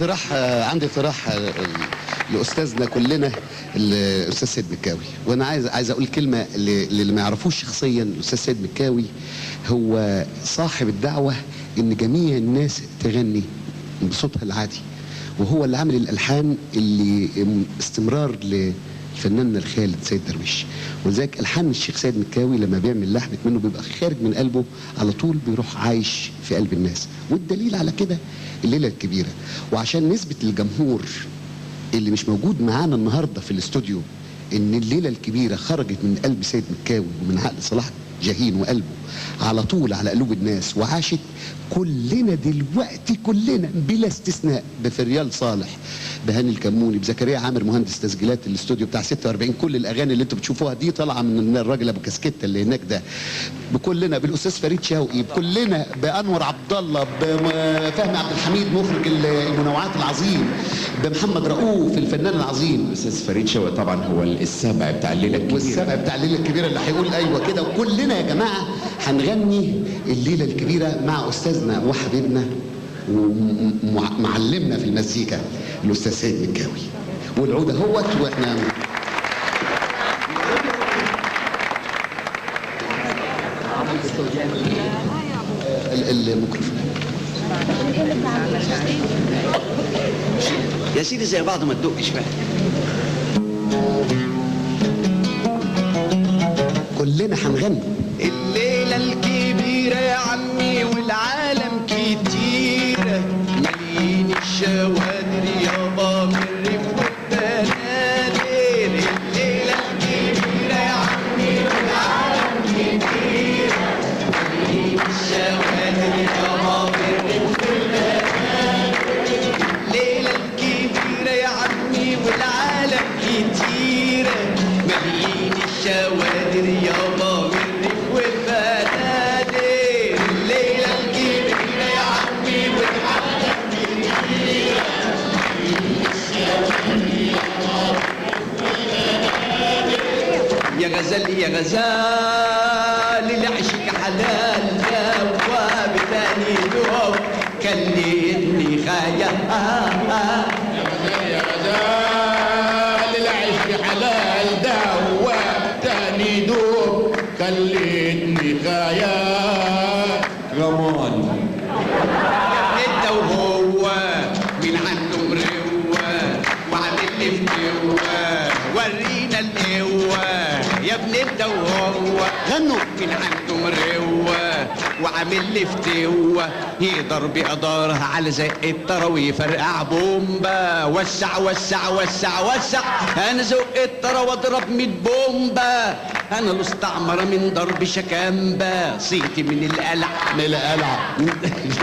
عندي اقتراح لاستاذنا كلنا الاستاذ سيد مكاوي، وانا عايز اقول كلمه اللي ما يعرفوش شخصيا. الاستاذ سيد مكاوي هو صاحب الدعوه ان جميع الناس تغني بصوتها العادي، وهو اللي عامل الالحان اللي استمرار لفناننا الخالد سيد درويش. ولذلك الحان الشيخ سيد مكاوي لما بيعمل لحن منه بيبقى خارج من قلبه على طول، بيروح عايش في قلب الناس. والدليل على كده الليله الكبيره. وعشان نثبت للجمهور اللي مش موجود معانا النهارده في الاستوديو ان الليله الكبيره خرجت من قلب سيد مكاوي ومن عقل صلاح جاهين وقلبه على طول على قلوب الناس وعاشت، كلنا دلوقتي كلنا بلا استثناء، بفريال صالح، بهاني الكموني، بزكريا عامر مهندس تسجيلات الاستوديو بتاع 46، كل الاغاني اللي انتوا بتشوفوها دي طالعه من الراجل ابو كاسكيته اللي هناك ده، بكلنا، بالاستاذ فريد شوقي، بكلنا، بانور عبد الله، بفهمي عبد الحميد مخرج المنوعات العظيم، بمحمد رؤوف الفنان العظيم. الاستاذ فريد شوقي طبعا هو السابع بتاع الليله الكبيره، والسابع بتاع الليله الكبيره اللي هيقول ايوه كده. وكلنا يا جماعه هنغني الليله الكبيره مع استاذنا وحبيبنا ومعلمنا في المزيكا الاستاذ سيد مكاوي. والعود اهوت واحنا الميكروفون يا سيدي زي بعض ما تدقش بقى. كلنا هنغني الليلة الكبيرة يا عمي والعالم كتيرة، مليين الشوادر يابا من الريف والبنادر. الليلة الكبيرة يا عمي والعالم كتيرة، مليين الشوادر يابا من الريف والبنادر. الليلة الكبيرة يا عمي والعالم كتيرة، مليين الشوادر يابا من الريف والبنادر. الليلة الكبيرة يا عمي والعالم كتيرة، مليين الشوادر يابا يا غزال يا غزال العشق حلال جواب تاني دوب كلمني خيال. يا غزال العشق حلال دواب تاني دوب خليتني خيال. رمان انت وهو من عنده مروه وعامل لي فتوه، ورينا القوه يا ابن انت وهو. غنوا من عنده مروه وعامل لي فتوه، يقدر بقدرها على زق الطرا ويفرقع بومبا. وسع وسع وسع وسع، انا زق الطرا واضرب 100 بومبا. انا المستعمره من ضرب شكامبا، صيتي من القلعه من القلعه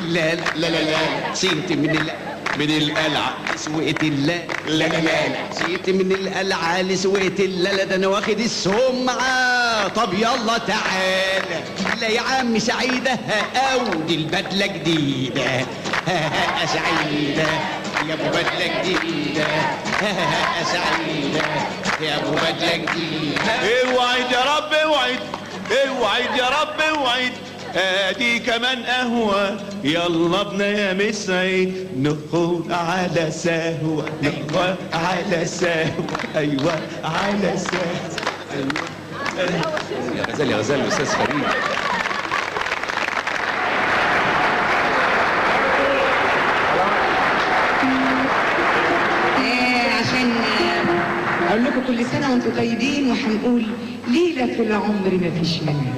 لا لا لا لا، صيتي من القلعه لسوقة اللا لا لا لا، صيتي من القلعه لسوقة اللا. ده انا واخد السمعه. طب يلا تعالى لا يا عم سعيده او دي البدله جديده سعيده يا ابو بدله جديده سعيده يا ابو بدله جديده. اوعد يا رب اوعد، اوعد يا رب اوعد، ادي كمان قهوة. يلا بنا يا مسعيد نخوض على سهوة، ايوه على سهوة، ايوه على سهوة. يا غزال يا غزال الاستاذ فريد. عشان اقول لكم كل سنه وانتم طيبين، وهنقول ليله في العمر ما فيش منها.